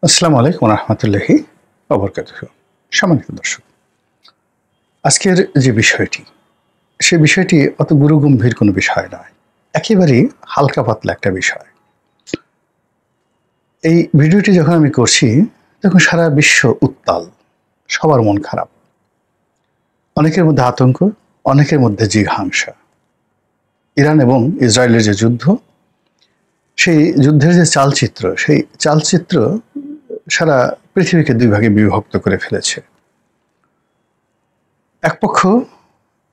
আসসালামু আলাইকুম রহমতুল্লাহি ওবরকাতুহু। সম্মানিত দর্শক, আজকের যে বিষয়টি, সে বিষয়টি অত গুরুগম্ভীর কোনো বিষয় নয়, একেবারেই হালকা পাতলা একটা বিষয়। এই ভিডিওটি যখন আমি করছি তখন সারা বিশ্ব উত্তাল, সবার মন খারাপ, অনেকের মধ্যে আতঙ্ক, অনেকের মধ্যে জিঘাংসা। ইরান এবং ইসরায়েলের যে যুদ্ধ, সেই যুদ্ধের যে চালচিত্র, সেই চালচিত্র সারা পৃথিবীকে দুই ভাগে বিভক্ত করে ফেলেছে। এক পক্ষ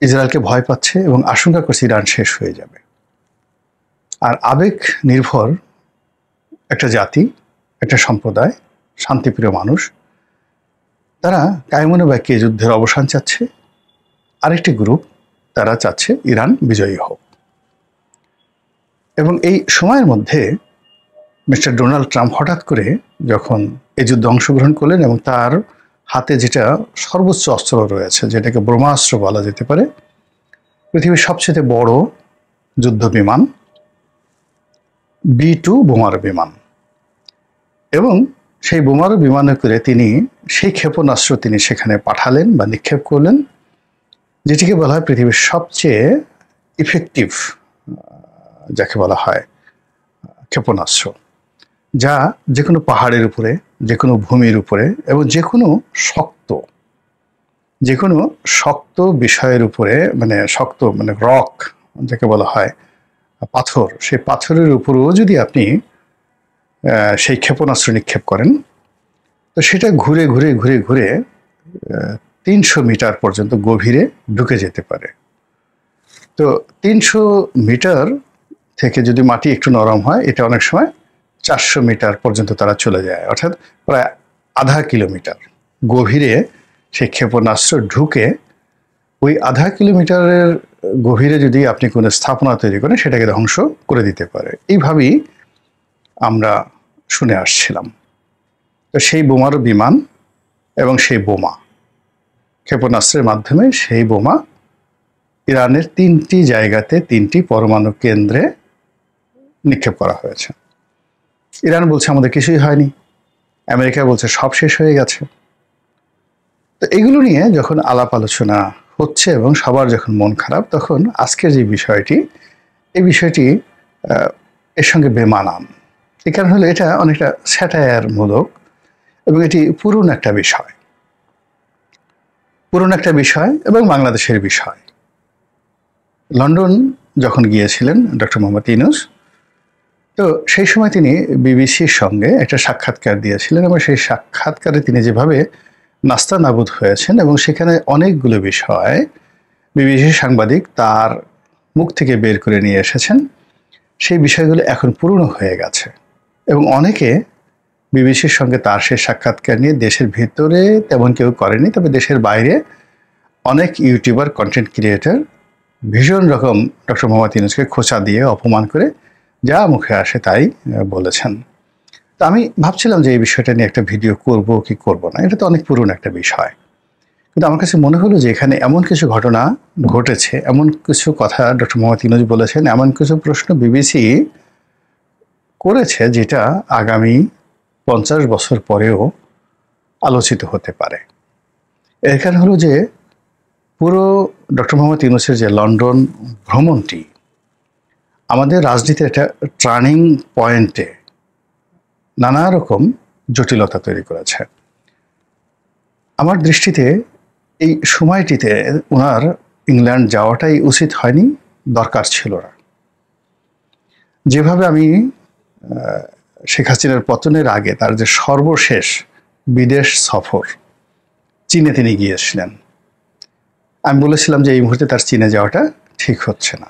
ইসরায়েলকে ভয় পাচ্ছে এবং আশঙ্কা করছে ইরান শেষ হয়ে যাবে, আর আবেগ নির্ভর একটা জাতি, একটা সম্প্রদায়, শান্তিপ্রিয় মানুষ, তারা কায়মনে বাক্যে যুদ্ধের অবসান চাচ্ছে। আরেকটি গ্রুপ, তারা চাচ্ছে ইরান বিজয়ী হোক। এবং এই সময়ের মধ্যে মিস্টার ডোনাল্ড ট্রাম্প হঠাৎ করে যখন এই যুদ্ধে অংশগ্রহণ করলেন এবং তার হাতে যেটা সর্বোচ্চ অস্ত্র রয়েছে, যেটাকে ব্রহ্মাস্ত্র বলা যেতে পারে, পৃথিবীর সবচেয়ে বড় যুদ্ধ বিমান B-2 বোমারু বিমান, এবং সেই বোমারু বিমানে করে তিনি সেই ক্ষেপণাস্ত্র তিনি সেখানে পাঠালেন বা নিক্ষেপ করলেন, যেটিকে বলা হয় পৃথিবীর সবচেয়ে ইফেক্টিভ, যাকে বলা হয় ক্ষেপণাস্ত্র, যা যে কোনো পাহাড়ের উপরে, যে কোনো ভূমির উপরে এবং যে কোনো শক্ত বিষয়ের উপরে, শক্ত রক যাকে বলা হয়, পাথর, সেই পাথরের উপরেও যদি আপনি সেই ক্ষেপণাস্ত্র নিক্ষেপ করেন, তো সেটা ঘুরে ঘুরে ঘুরে ঘুরে 300 মিটার পর্যন্ত গভীরে ঢুকে যেতে পারে। তো 300 মিটার থেকে যদি মাটি একটু নরম হয়, এটা অনেক সময় 400 মিটার পর্যন্ত তারা চলে যায়, অর্থাৎ প্রায় আধা কিলোমিটার গভীরে সেই ক্ষেপণাস্ত্র ঢুকে ওই আধা কিলোমিটারের গভীরে যদি আপনি কোনো স্থাপনা তৈরি করেন, সেটাকে ধ্বংস করে দিতে পারে। এইভাবেই আমরা শুনে আসছিলাম। তো সেই বোমারু বিমান এবং সেই বোমা, ক্ষেপণাস্ত্রের মাধ্যমে সেই বোমা ইরানের 3টি জায়গাতে, 3টি পরমাণু কেন্দ্রে নিক্ষেপ করা হয়েছে। ইরান বলছে আমাদের কিছুই হয়নি, আমেরিকা বলছে সব শেষ হয়ে গেছে। তো এগুলো নিয়ে যখন আলাপ আলোচনা হচ্ছে এবং সবার যখন মন খারাপ, তখন আজকের যে বিষয়টি, এই বিষয়টি এর সঙ্গে বেমানান। এই কারণ হলো এটা অনেকটা স্যাটায়ারমূলক এবং এটি পুরনো একটা বিষয় এবং বাংলাদেশের বিষয়। লন্ডন যখন গিয়েছিলেন ডক্টর মোহাম্মদ ইউনূস, তো সেই সময় তিনি বিবিসির সঙ্গে একটা সাক্ষাৎকার দিয়েছিলেন এবং সেই সাক্ষাৎকারে তিনি যেভাবে নাস্তানাবুদ হয়েছেন এবং সেখানে অনেকগুলো বিষয় বিবিসির সাংবাদিক তার মুখ থেকে বের করে নিয়ে এসেছেন, সেই বিষয়গুলো এখন পুরনো হয়ে গেছে এবং অনেকে বিবিসির সঙ্গে তার সেই সাক্ষাৎকার নিয়ে দেশের ভেতরে তেমন কেউ করেনি, তবে দেশের বাইরে অনেক ইউটিউবার, কন্টেন্ট ক্রিয়েটর ভীষণ রকম ডক্টর মোহাম্মদ ইউনূসকে খোঁচা দিয়ে, অপমান করে যা মুখে আসে তাই বলেছেন। তো আমি ভাবছিলাম যে এই বিষয়টা নিয়ে একটা ভিডিও করব কি করব না, এটা তো অনেক পুরনো একটা বিষয়, কিন্তু আমার কাছে মনে হলো যে এখানে এমন কিছু ঘটনা ঘটেছে, এমন কিছু কথা ডক্টর মোহাম্মদ ইউনূস বলেছেন, এমন কিছু প্রশ্ন বিবিসি করেছে যেটা আগামী 50 বছর পরেও আলোচিত হতে পারে। এর কারণ হলো যে পুরো ডক্টর মোহাম্মদ ইউনূসের যে লন্ডন ভ্রমণটি আমাদের রাজনীতির একটা টার্নিং পয়েন্টে নানা রকম জটিলতা তৈরি করেছে। আমার দৃষ্টিতে এই সময়টিতে ওনার ইংল্যান্ড যাওয়াটাই উচিত হয়নি, দরকার ছিল না। যেভাবে আমি শেখ হাসিনার পতনের আগে তার যে সর্বশেষ বিদেশ সফর, চীনে তিনি গিয়েছিলেন, আমি বলেছিলাম যে এই মুহূর্তে তার চীনে যাওয়াটা ঠিক হচ্ছে না।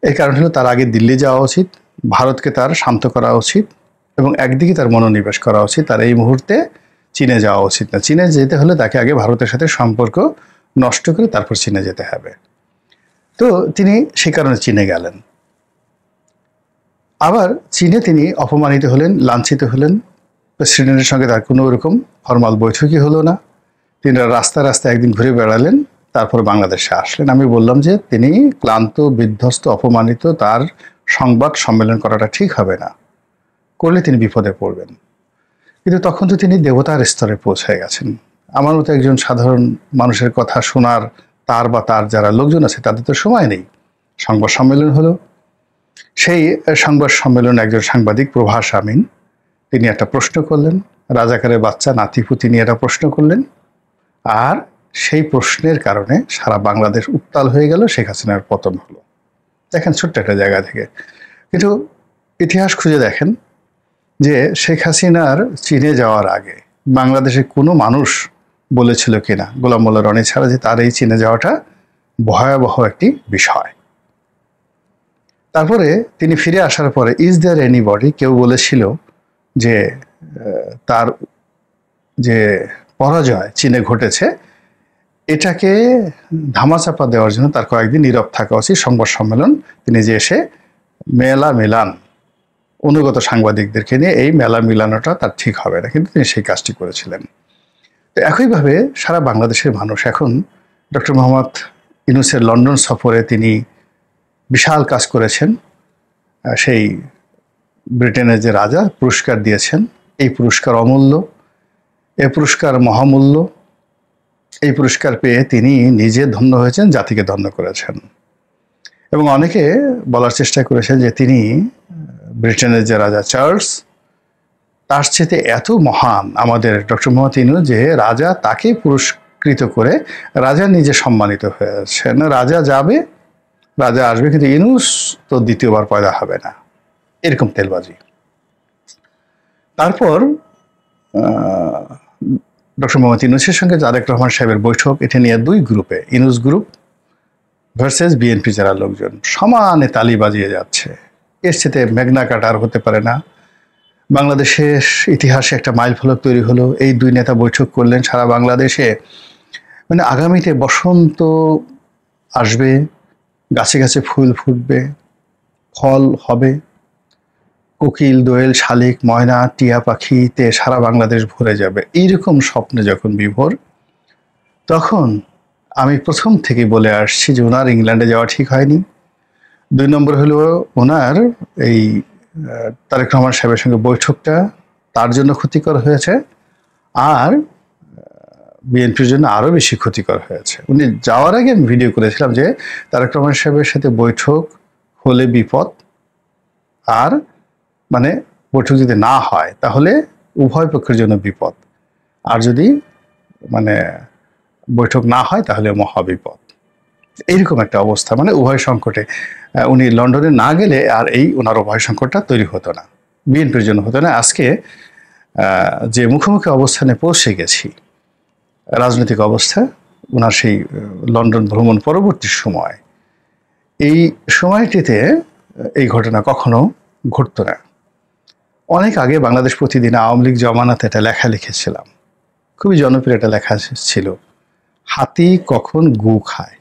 এই কারণ হলো তার আগে দিল্লি যাওয়া উচিত, ভারতকে তার শান্ত করা উচিত এবং একদিকে তার মনোনিবেশ করা উচিত। তার এই মুহূর্তে চীনে যাওয়া উচিত না। চীনে যেতে হলে তাকে আগে ভারতের সাথে সম্পর্ক নষ্ট করে তারপর চীনে যেতে হবে। তো তিনি সে কারণে চীনে গেলেন। আবার চীনে তিনি অপমানিত হলেন, লাঞ্ছিত হলেন। প্রেসিডেন্টের সঙ্গে তার কোনো রকম ফরমাল বৈঠকই হলো না। তিনি রাস্তায় একদিন ঘুরে বেড়ালেন, তারপর বাংলাদেশে আসলেন। আমি বললাম যে তিনি ক্লান্ত, বিধ্বস্ত, অপমানিত, তার সংবাদ সম্মেলন করাটা ঠিক হবে না, করলে তিনি বিপদে পড়বেন। কিন্তু তখন তো তিনি দেবতার স্তরে পৌঁছে গেছেন। আমার মতো একজন সাধারণ মানুষের কথা শোনার তার যারা লোকজন আছে তাদের তো সময় নেই। সংবাদ সম্মেলন হলো, সেই সংবাদ সম্মেলনে একজন সাংবাদিক প্রভাস আমিন তিনি একটা প্রশ্ন করলেন, রাজাকারের বাচ্চা নাতিপুতি নিয়ে একটা প্রশ্ন করলেন, আর সেই প্রশ্নের কারণে সারা বাংলাদেশ উত্তাল হয়ে গেল, শেখ হাসিনার পতন হলো। দেখেন ছোট্ট একটা জায়গা থেকে, কিন্তু ইতিহাস খুঁজে দেখেন যে শেখ হাসিনার চীনে যাওয়ার আগে বাংলাদেশে কোনো মানুষ বলেছিল কিনা গোলাম মোল্লা রনি ছাড়া যে তার এই চীনে যাওয়াটা ভয়াবহ একটি বিষয়। তারপরে তিনি ফিরে আসার পরে ইজ দেয়ার এনিবডি, কেউ বলেছিল যে তার যে পরাজয় চীনে ঘটেছে এটাকে ধামাচাপা দেওয়ার জন্য তার কয়েকদিন নীরব থাকা উচিত, সংবাদ সম্মেলন তিনি যে এসে মেলা মিলান অনুগত সাংবাদিকদেরকে নিয়ে এই মেলা মিলানোটা তার ঠিক হবে না, কিন্তু তিনি সেই কাজটি করেছিলেন। তো একইভাবে সারা বাংলাদেশের মানুষ এখন ডক্টর মোহাম্মদ ইউনূসের লন্ডন সফরে তিনি বিশাল কাজ করেছেন। সেই ব্রিটেনের যে রাজা পুরস্কার দিয়েছেন, এই পুরস্কার অমূল্য, এই পুরস্কার মহামূল্য, এই পুরস্কার পেয়ে তিনি নিজে ধন্য হয়েছেন, জাতিকে ধন্য করেছেন। এবং অনেকে বলার চেষ্টা করেছেন যে তিনি ব্রিটেনের যে রাজা চার্লস তার চেয়ে এত মহান আমাদের ডক্টর মোহাম্মদ ইউনূস যে রাজা তাকে পুরস্কৃত করে রাজা নিজে সম্মানিত হয়েছেন। রাজা যাবে, রাজা আসবে, কিন্তু ইউনূস তো দ্বিতীয়বার পয়দা হবে না, এরকম তেলবাজি। তারপর ডক্টর মোহাম্মদ ইউনূসের সঙ্গে তারেক রহমান সাহেবের বৈঠক, এটা নিয়ে দুই গ্রুপে, ইউনূস গ্রুপ ভার্সেস বিএনপি যারা লোকজন সমানে তালি বাজিয়ে যাচ্ছে। এর সাথে মেঘনা কাটার হতে পারে না। বাংলাদেশের ইতিহাসে একটা মাইল ফলক তৈরি হলো, এই দুই নেতা বৈঠক করলেন। সারা বাংলাদেশে মানে আগামীতে বসন্ত আসবে, গাছে গাছে ফুল ফুটবে, ফল হবে, কোকিল দোয়েল শালিক ময়না টিয়া পাখিতে সারা বাংলাদেশ ভরে যাবে, এইরকম স্বপ্নে যখন বিভোর, তখন আমি প্রথম থেকে বলে আসছি যে ওনার ইংল্যান্ডে যাওয়া ঠিক হয়নি। দুই নম্বর হলো ওনার এই তারেক রহমান সাহেবের সঙ্গে বৈঠকটা তার জন্য ক্ষতিকর হয়েছে, আর বিএনপির জন্য আরও বেশি ক্ষতিকর হয়েছে। উনি যাওয়ার আগে আমি ভিডিও করেছিলাম যে তারেক রহমান সাহেবের সাথে বৈঠক হলে বিপদ, আর মানে বৈঠক যদি না হয় তাহলে উভয় পক্ষের জন্য বিপদ, আর যদি মানে বৈঠক না হয় তাহলে মহাবিপদ। এইরকম একটা অবস্থা, মানে উভয় সংকটে উনি লন্ডনে না গেলে আর এই ওনার উভয় সংকটটা তৈরি হতো না, বিএনপির জন্য হতো না। আজকে যে মুখোমুখি অবস্থানে পৌঁছে গেছি রাজনৈতিক অবস্থা, ওনার সেই লন্ডন ভ্রমণ পরবর্তী সময়, এই সময়টিতে এই ঘটনা কখনো ঘটতো না। অনেক আগে বাংলাদেশ প্রতিদিন আওয়ামী লীগ জমানাতে একটা লেখা লিখেছিলাম, খুবই জনপ্রিয় একটা লেখা ছিল, হাতি কখন গু খায়।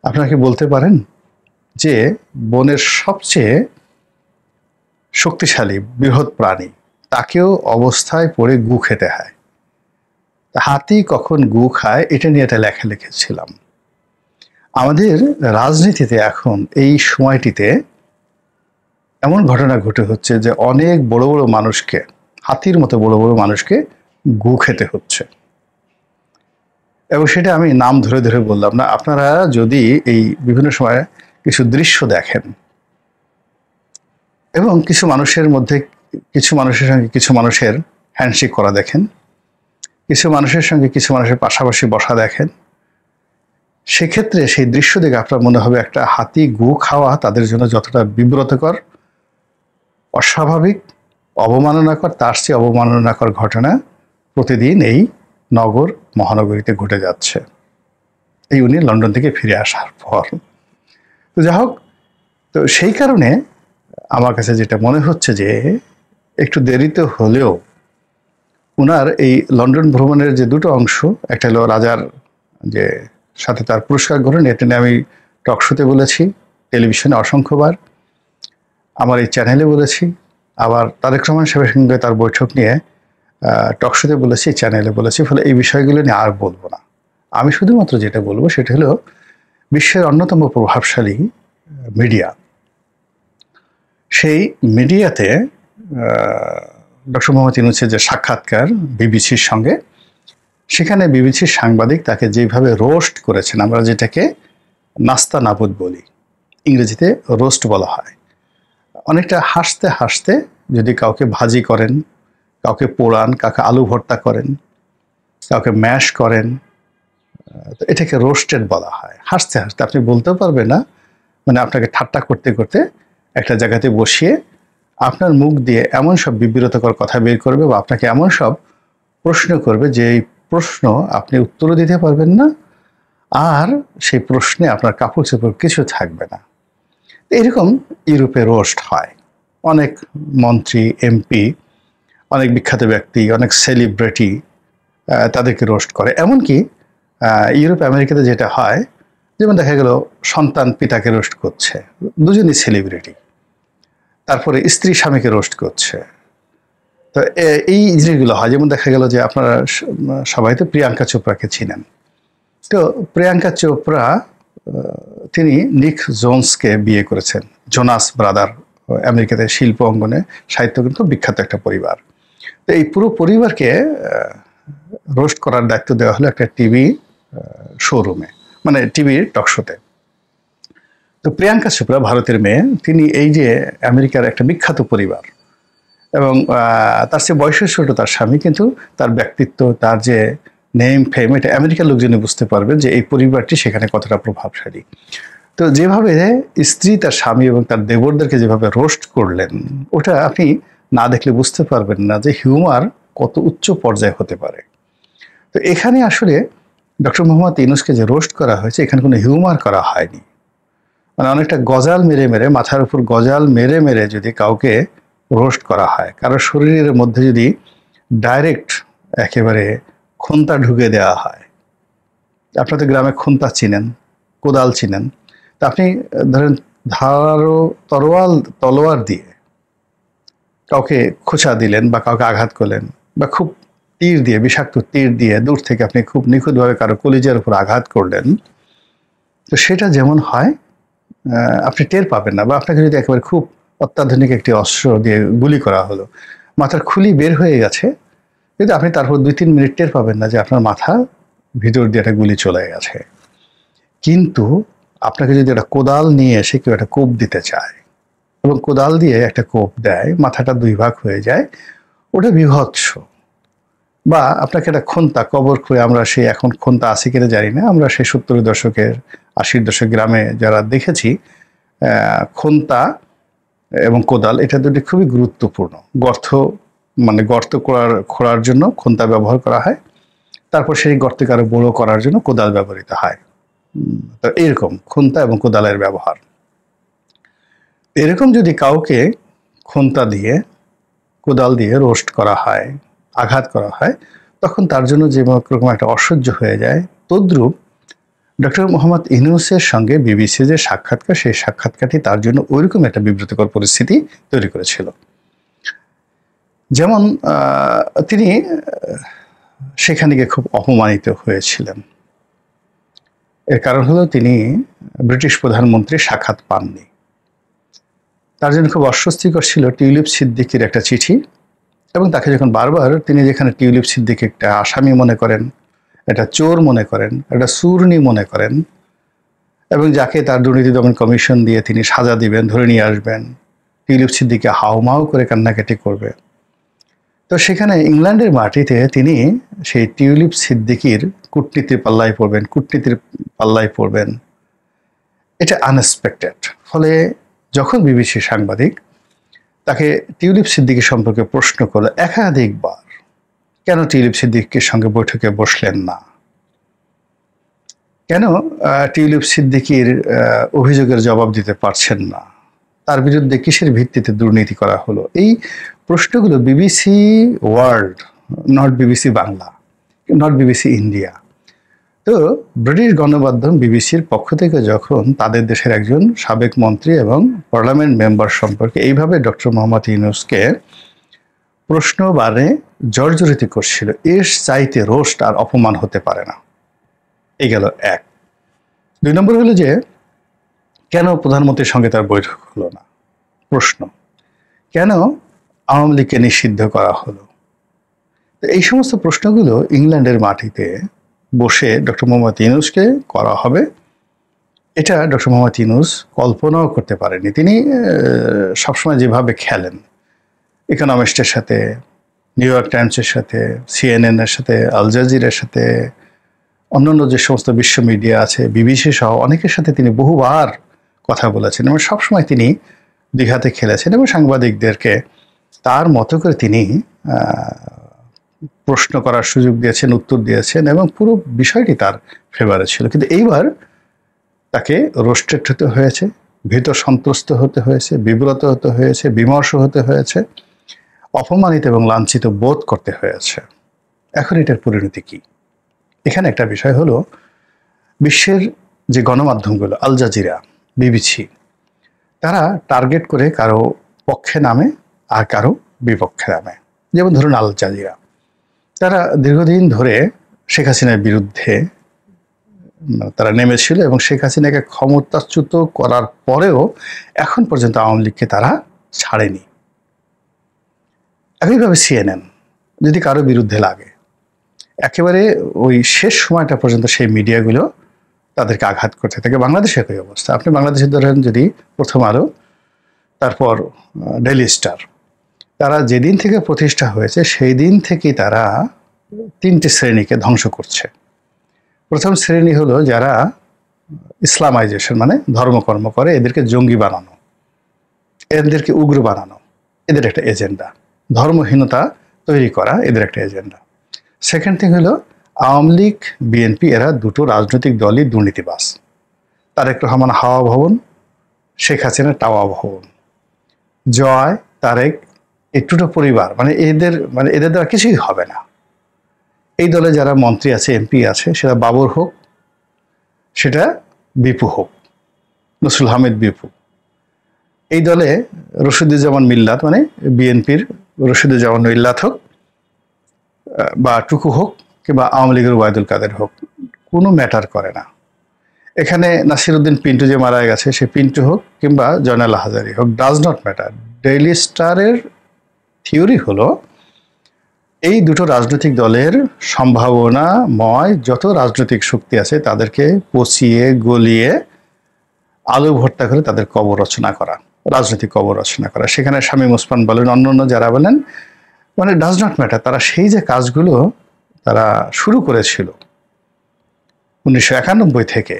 আপনারা কি বলতে পারেন যে বনের সবচেয়ে শক্তিশালী বৃহৎ প্রাণী তাকেও অবস্থায় পড়ে গু খেতে হয়, হাতি কখন গু খায় এটা নিয়ে একটা লেখা লিখেছিলাম। আমাদের রাজনীতিতে এখন এই সময়টিতে এমন ঘটনা ঘটে হচ্ছে যে অনেক বড় বড় মানুষকে, হাতির মতো বড় বড় মানুষকে গু খেতে হচ্ছে, এবং সেটা আমি নাম ধরে ধরে বললাম না। আপনারা যদি এই বিভিন্ন সময় কিছু দৃশ্য দেখেন এবং কিছু মানুষের মধ্যে, কিছু মানুষের সঙ্গে কিছু মানুষের হ্যান্ডশেক করা দেখেন, কিছু মানুষের সঙ্গে কিছু মানুষের পাশাপাশি বসা দেখেন, সেক্ষেত্রে সেই দৃশ্য দেখে আপনার মনে হবে একটা হাতি গু খাওয়া তাদের জন্য যতটা বিব্রতকর, অস্বাভাবিক, অবমাননাকর, তার চেয়ে অবমাননাকর ঘটনা প্রতিদিন এই নগর মহানগরীতে ঘটে যাচ্ছে এই উনি লন্ডন থেকে ফিরে আসার পর। তো যাই হোক, তো সেই কারণে আমার কাছে যেটা মনে হচ্ছে যে একটু দেরিতে হলেও উনার এই লন্ডন ভ্রমণের যে দুটো অংশ, একটা হলো রাজার যে সাথে তার পুরস্কার গ্রহণ, এটা নিয়ে আমি টকশোতে বলেছি, টেলিভিশনে অসংখ্যবার, আমার এই চ্যানেলে বলেছি, আবার তারেক রহমান সাহেবের সঙ্গে তার বৈঠক নিয়ে টকশোতে বলেছি, চ্যানেলে বলেছি। ফলে এই বিষয়গুলো নিয়ে আর বলবো না। আমি শুধুমাত্র যেটা বলবো সেটা হলো বিশ্বের অন্যতম প্রভাবশালী মিডিয়া, সেই মিডিয়াতে ডক্টর মোহাম্মদ ইউনূসের যে সাক্ষাৎকার বিবিসির সঙ্গে, সেখানে বিবিসির সাংবাদিক তাকে যেভাবে রোস্ট করেছেন, আমরা যেটাকে নাস্তা নাবুদ বলি, ইংরেজিতে রোস্ট বলা হয়, অনেকটা হাসতে হাসতে যদি কাউকে ভাজি করেন, কাউকে পোড়ান, কাউকে আলু ভর্তা করেন, কাউকে ম্যাশ করেন, তো এটাকে রোস্টেড বলা হয়। হাসতে হাসতে, আপনি বলতেও পারবেন না, মানে আপনাকে ঠাট্টা করতে করতে একটা জায়গাতে বসিয়ে আপনার মুখ দিয়ে এমন সব বিব্রতকর কথা বের করবে বা আপনাকে এমন সব প্রশ্ন করবে যে এই প্রশ্ন আপনি উত্তরও দিতে পারবেন না, আর সেই প্রশ্নে আপনার কাপড় চোপড় কিছু থাকবে না। এরকম ইউরোপে রোস্ট হয়। অনেক মন্ত্রী, এমপি, অনেক বিখ্যাত ব্যক্তি, অনেক সেলিব্রিটি তাদেরকে রোস্ট করে। এমনকি ইউরোপ আমেরিকাতে যেটা হয়, যেমন দেখা গেল সন্তান পিতাকে রোস্ট করছে, দুজনই সেলিব্রিটি, তারপরে স্ত্রী স্বামীকে রোস্ট করছে। তো এই জিনিসগুলো হয়। যেমন দেখা গেল যে আপনারা সবাই তো প্রিয়াঙ্কা চোপড়াকে চিনেন। তো প্রিয়াঙ্কা চোপড়া তিনি নিক জোন্সকে বিয়ে করেছেন। জোনাস ব্রাদার, আমেরিকাতে শিল্প অঙ্গনে সাহিত্য কিন্তু বিখ্যাত একটা পরিবার। তো এই পুরো পরিবারকে রোস্ট করার দায়িত্ব দেওয়া হলো একটা টিভি শোরুমে, মানে টিভির টকশোতে। তো প্রিয়াঙ্কা চোপড়া ভারতের মেয়ে, তিনি এই যে আমেরিকার একটা বিখ্যাত পরিবার এবং তার চেয়ে বয়সের ছোট তার স্বামী, কিন্তু তার ব্যক্তিত্ব, তার যে নেম ফেম, এটা আমেরিকার লোকজনই বুঝতে পারবেন যে এই পরিবারটি সেখানে কতটা প্রভাবশালী। তো যেভাবে স্ত্রী তার স্বামী এবং তার দেবরদেরকে যেভাবে রোস্ট করলেন, ওটা আপনি না দেখলে বুঝতে পারবেন না যে হিউমার কত উচ্চ পর্যায়ে হতে পারে। তো এখানে আসলে ডক্টর মোহাম্মদ ইউনূসকে যে রোস্ট করা হয়েছে, এখানে কোনো হিউমার করা হয়নি। মানে অনেকটা গজাল মেরে মেরে, মাথার উপর গজাল মেরে মেরে যদি কাউকে রোস্ট করা হয়, কারো শরীরের মধ্যে যদি ডাইরেক্ট একেবারে খুন্তা ঢুকে দেওয়া হয়, আপনাদের গ্রামে খুন্তা চিনেন, কোদাল চিনেন, তা আপনি ধরেন ধারালো তলোয়ার দিয়ে কাউকে খোঁচা দিলেন বা কাউকে আঘাত করলেন, বা খুব তীর দিয়ে, বিষাক্ত তীর দিয়ে দূর থেকে আপনি খুব নিখুঁতভাবে কারো কলিজার উপর আঘাত করলেন, তো সেটা যেমন হয় আপনি টের পাবেন না। বা আপনাকে যদি একেবারে খুব অত্যাধুনিক একটি অস্ত্র দিয়ে গুলি করা হলো, মাথার খুলি বের হয়ে গেছে, কিন্তু আপনি তারপর 2-3 মিনিট টের পাবেন না যে আপনার মাথা ভিতর দিয়ে একটা গুলি চলে গেছে। কিন্তু আপনাকে যদি একটা কোদাল নিয়ে এসে কেউ একটা কোপ দিতে চায় এবং কোদাল দিয়ে একটা কোপ দেয়, মাথাটা 2 ভাগ হয়ে যায়, ওটা বীভৎস। বা আপনাকে একটা খুন্তা, কবর খুঁড়ে, আমরা সেই এখন খুন্তা আছে কিনা জানি না, আমরা সেই 70 দশকের 80 দশক গ্রামে যারা দেখেছি, খুন্তা এবং কোদাল এটা দুটি খুবই গুরুত্বপূর্ণ। গর্ত খোঁড়ার জন্য খুন্তা ব্যবহার করা হয়, তারপর সেই গর্তকে আরো বড় করার জন্য কোদাল ব্যবহৃত হয়। তো এরকম খুন্তা এবং কোদালের ব্যবহার। এরকম যদি কাউকে খুন্তা দিয়ে, কোদাল দিয়ে রোস্ট করা হয়, আঘাত করা হয়, তখন তার জন্য যে রকম একটা অসহ্য হয়ে যায়, তদ্রূপ ডক্টর মোহাম্মদ ইউনূসের সঙ্গে বিবিসি যে সাক্ষাৎকার, সেই সাক্ষাৎকারটি তার জন্য ওইরকম একটা বিব্রতকর পরিস্থিতি তৈরি করেছিল। যেমন তিনি সেখানে গিয়ে খুব অপমানিত হয়েছিলেন। এর কারণ হলো তিনি ব্রিটিশ প্রধানমন্ত্রীর সাক্ষাৎ পাননি। তার জন্য খুব অস্বস্তিকর ছিল টিউলিপ সিদ্দিকির একটা চিঠি, এবং তাকে যখন বারবার তিনি যেখানে টিউলিপ সিদ্দিকি একটা আসামি মনে করেন, একটা চোর মনে করেন, একটা সুরনি মনে করেন, এবং যাকে তার দুর্নীতি দমন কমিশন দিয়ে তিনি সাজা দিবেন, ধরে নিয়ে আসবেন, টিউলিপ সিদ্দিকি হাউমাউ করে কান্নাকাটি করবে। তো সেখানে ইংল্যান্ডের মাটিতে তিনি সেই টিউলিপ সিদ্দিকির কূটনীতির পাল্লায় পড়বেন, এটা আনএক্সপেক্টেড। ফলে যখন বিবিসি সাংবাদিক তাকে টিউলিপ সিদ্দিকি সম্পর্কে প্রশ্ন করলো একাধিকবার, কেন টিউলিপ সিদ্দিকির সঙ্গে বৈঠকে বসলেন না, কেন টিউলিপ সিদ্দিকির অভিযোগের জবাব দিতে পারছেন না, তার বিরুদ্ধে কিসের ভিত্তিতে দুর্নীতি করা হলো, এই প্রশ্নগুলো BBC world, not BBC Bangla, not BBC India, তো ব্রিটিশ গণমাধ্যম বিবিসির পক্ষ থেকে যখন তাদের দেশের একজন সাবেক মন্ত্রী এবং পার্লামেন্ট মেম্বার সম্পর্কে এইভাবে ডক্টর মোহাম্মদ ইউনূসকে প্রশ্নবারে জর্জরিত করছিল, এর চাইতে রোস্ট আর অপমান হতে পারে না। এই গেল এক। 2 নম্বর হলো যে কেন প্রধানমন্ত্রীর সঙ্গে তার বৈঠক হলো না, প্রশ্ন। কেন আওয়ামী লীগকে নিষিদ্ধ করা হলো? তো এই সমস্ত প্রশ্নগুলো ইংল্যান্ডের মাটিতে বসে ডক্টর মোহাম্মদ ইউনূসকে করা হবে, এটা ডক্টর মোহাম্মদ ইউনূস কল্পনাও করতে পারেনি। তিনি সবসময় যেভাবে খেলেন, ইকোনমিস্টের সাথে, নিউ ইয়র্ক টাইমসের সাথে, CNN এর সাথে, আল জাজিরার সাথে, অন্যান্য যে সমস্ত বিশ্ব মিডিয়া আছে, বিবিসি সহ অনেকের সাথে তিনি বহুবার কথা বলেছেন এবং সবসময় তিনি দুই হাতে খেলেছেন এবং সাংবাদিকদেরকে তার মতো করে তিনি প্রশ্ন করার সুযোগ দিয়েছেন, উত্তর দিয়েছেন এবং পুরো বিষয়টি তার ফেভারে ছিল। কিন্তু এইবার তাকে রোস্টেড হতে হয়েছে, ভীত সন্ত্রস্ত হতে হয়েছে, বিব্রত হতে হয়েছে, বিমর্ষ হতে হয়েছে, অপমানিত এবং লাঞ্ছিত বোধ করতে হয়েছে। এখন এটার পরিণতি কি? এখানে একটা বিষয় হলো, বিশ্বের যে গণমাধ্যমগুলো, আল জাজিরা, বিবিসি, তারা টার্গেট করে কারো পক্ষে নামে আর কারো বিপক্ষে নামে। যেমন ধরুন আল জাজিরা, তারা দীর্ঘদিন ধরে শেখ হাসিনার বিরুদ্ধে তারা নেমেছিল এবং শেখ হাসিনাকে ক্ষমতাচ্যুত করার পরেও এখন পর্যন্ত আওয়ামী লীগকে তারা ছাড়েনি। একইভাবে CNN, যদি কারো বিরুদ্ধে লাগে, একেবারে ওই শেষ সময়টা পর্যন্ত সেই মিডিয়াগুলো তাদেরকে আঘাত করতে থাকে। বাংলাদেশে একই অবস্থা। আপনি বাংলাদেশে ধরেন যদি প্রথম আলো, তারপর ডেইলি স্টার, তারা যেদিন থেকে প্রতিষ্ঠা হয়েছে সেই দিন থেকেই তারা তিনটি শ্রেণীকে ধ্বংস করছে। প্রথম শ্রেণী হলো যারা ইসলামাইজেশন মানে ধর্মকর্ম করে, এদেরকে জঙ্গি বানানো, এদেরকে উগ্র বানানো, এদের একটা এজেন্ডা। ধর্মহীনতা তৈরি করা এদের একটা এজেন্ডা। সেকেন্ড থিং হলো আওয়ামী লীগ, বিএনপি, এরা দুটো রাজনৈতিক দলই দুর্নীতিবাজ। তারেক রহমান হাওয়া ভবন, শেখ হাসিনা টাওয়া ভবন। জয়, তারেক, এই দুটো পরিবার এদের দ্বারা কিছুই হবে না। এই দলে যারা মন্ত্রী আছে, এমপি আছে, সেটা বাবর হোক, সেটা বিপু হোক, নসরুল হামিদ বিপু। এই দলে রশিদুজ্জামান মিল্লাত মানে বিএনপির রশিদুজ্জামান মিল্লাত হোক বা টুকু হোক কিংবা আওয়ামী লীগের ওবায়দুল কাদের হোক, কোনো ম্যাটার করে না। এখানে নাসিরউদ্দিন পিন্টু যে মারা গেছে, সে পিন্টু হোক কিংবা জয়নাল হাজারি হোক, ডাজ নট ম্যাটার। ডেইলি স্টারের থিওরি হলো এই দুটো রাজনৈতিক দলের সম্ভাবনাময় যত রাজনৈতিক শক্তি আছে তাদেরকে পচিয়ে গলিয়ে আলু ভর্তা করে তাদের কবর রচনা করা, রাজনৈতিক কবর রচনা করা। সেখানে শামীম ওসমান বলেন, অন্যান্য যারা বলেন, ডাজ নট ম্যাটার। তারা সেই যে কাজগুলো তারা শুরু করেছিল 1991 থেকে,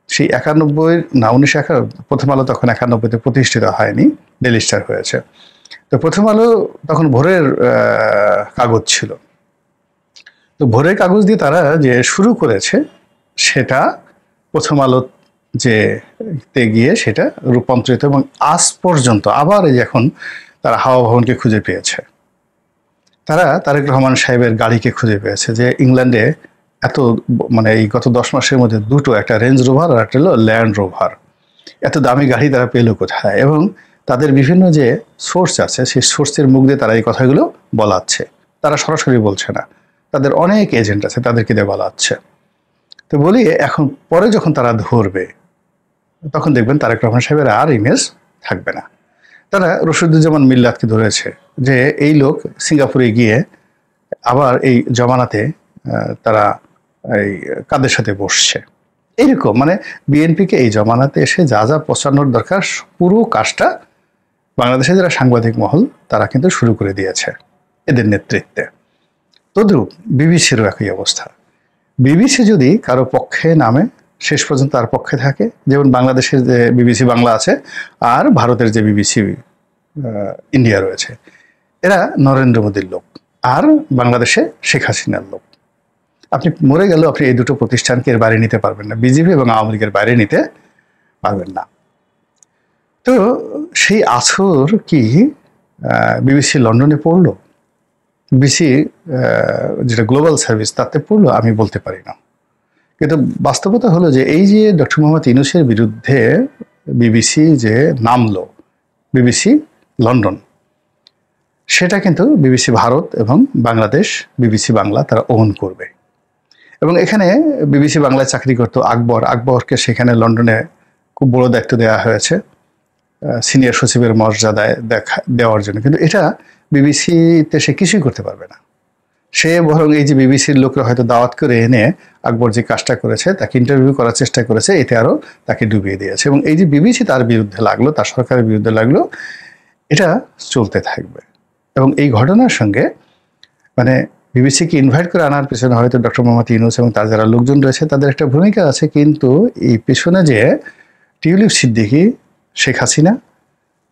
সেই 1991 প্রথম আলো তখন 91-তে প্রতিষ্ঠিত হয়নি, ডেইলি স্টার হয়েছে। তো প্রথম আলো তখন ভোরের কাগজ ছিল। তো ভোরের কাগজ দিয়ে তারা যে শুরু করেছে সেটা প্রথম আলো তে গিয়ে সেটা রূপান্তরিত এবং আজ পর্যন্ত আবার এই এখন তারা হাওয়া ভবনকে খুঁজে পেয়েছে। তারা তারেক রহমান সাহেবের গাড়িকে খুঁজে পেয়েছে, যে ইংল্যান্ডে এত এই গত 10 মাসের মধ্যে দুটো, একটা রেঞ্জ রোভার আর একটা হলো ল্যান্ড রোভার, এত দামি গাড়ি তারা পেল কোথায়? এবং তাদের বিভিন্ন যে সোর্স আছে সেই সোর্সের মুখ দিয়ে তারা এই কথাগুলো বলাচ্ছে। তারা সরাসরি বলছে না, তাদের অনেক এজেন্ট আছে, তাদেরকে দিয়ে বলাচ্ছে। তো বলি এখন পরে যখন তারা ধরবে তখন দেখবেন তারেক রহমান সাহেবের আর ইমেজ থাকবে না। তারা রশিদুজ্জামান মিল্লাতকে ধরেছে যে এই লোক সিঙ্গাপুরে গিয়ে আবার এই জমানাতে তারা এই কাদের সাথে বসছে, এইরকম বিএনপিকে এই জমানাতে এসে যা যা পচানোর দরকার পুরো কাজটা বাংলাদেশে যারা সাংবাদিক মহল তারা কিন্তু শুরু করে দিয়েছে এদের নেতৃত্বে। তদ্রূপ বিবিসিরও একই অবস্থা। বিবিসি যদি কারো পক্ষে নামে শেষ পর্যন্ত তার পক্ষে থাকে, যেমন বাংলাদেশের যে বিবিসি বাংলা আছে আর ভারতের যে বিবিসি ইন্ডিয়া রয়েছে, এরা নরেন্দ্র মোদীর লোক আর বাংলাদেশে শেখ হাসিনার লোক। আপনি মরে গেলেও আপনি এই দুটো প্রতিষ্ঠানকে এর বাইরে নিতে পারবেন না, বিজেপি এবং আওয়ামী লীগের বাইরে নিতে পারবেন না। তো সেই আছর কি বিবিসি লন্ডনে পড়লো, বিবিসি যেটা গ্লোবাল সার্ভিস তাতে পড়লো, আমি বলতে পারি না। কিন্তু বাস্তবতা হলো যে এই যে ডক্টর মোহাম্মদ ইউনূসের বিরুদ্ধে বিবিসি যে নামলো, বিবিসি লন্ডন, সেটা কিন্তু বিবিসি ভারত এবং বাংলাদেশ, বিবিসি বাংলা তারা ওন করবে। এবং এখানে বিবিসি বাংলায় চাকরি করতো আকবরকে সেখানে লন্ডনে খুব বড় দায়িত্ব দেওয়া হয়েছে। সিনিয়র সচিবের মর্যাদায় দেওয়ার জন্য, কিন্তু এটা বিবিসিতে সে কিছুই করতে পারবে না। সে বরং এই যে বিবিসির লোকরা হয়তো দাওয়াত করে এনে আকবর যে কাজটা করেছে, তাকে ইন্টারভিউ করার চেষ্টা করেছে, এতে আরও তাকে ডুবিয়ে দিয়েছে। এবং এই যে বিবিসি তার বিরুদ্ধে লাগলো, তার সরকারের বিরুদ্ধে লাগলো, এটা চলতে থাকবে। এবং এই ঘটনার সঙ্গে মানে বিবিসিকে ইনভাইট করে আনার পেছনে হয়তো ডক্টর মোহাম্মদ ইউনূস এবং তার যারা লোকজন রয়েছে তাদের একটা ভূমিকা আছে, কিন্তু এই পেছনে যে টিউলিপ সিদ্দিকী, শেখ হাসিনা,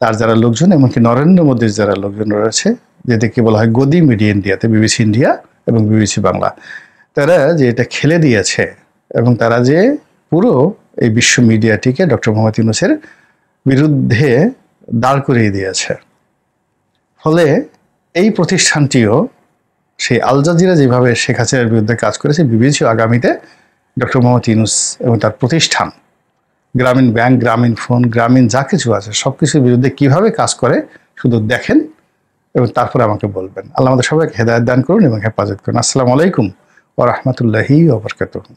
তার যারা লোকজন, এমনকি নরেন্দ্র মোদীর যারা লোকজন রয়েছে, যেটাকে বলা হয় গদি মিডিয়া ইন্ডিয়াতে, বিবিসি ইন্ডিয়া এবং বিবিসি বাংলা, তারা যে এটা খেলে দিয়েছে এবং তারা যে পুরো এই বিশ্ব মিডিয়াটিকে ডক্টর মোহাম্মদ ইউনূসের বিরুদ্ধে দাঁড় করিয়ে দিয়েছে। ফলে এই প্রতিষ্ঠানটিও সেই আল জাজিরা যেভাবে শেখ হাসিনার বিরুদ্ধে কাজ করেছে, বিবিসিও আগামীতে ডক্টর মোহাম্মদ ইউনূস এবং তার প্রতিষ্ঠান গ্রামীণ ব্যাংক, গ্রামীণ ফোন, গ্রামীণ যা কিছু আছে সব কিছুর বিরুদ্ধে কীভাবে কাজ করে শুধু দেখেন এবং তারপরে আমাকে বলবেন। আল্লাহ আমাদের সবাইকে হেদায়েত দান করুন এবং হেফাজত করুন। আসসালামু আলাইকুম ওয়া রাহমাতুল্লাহি ওয়া বারাকাতুহু।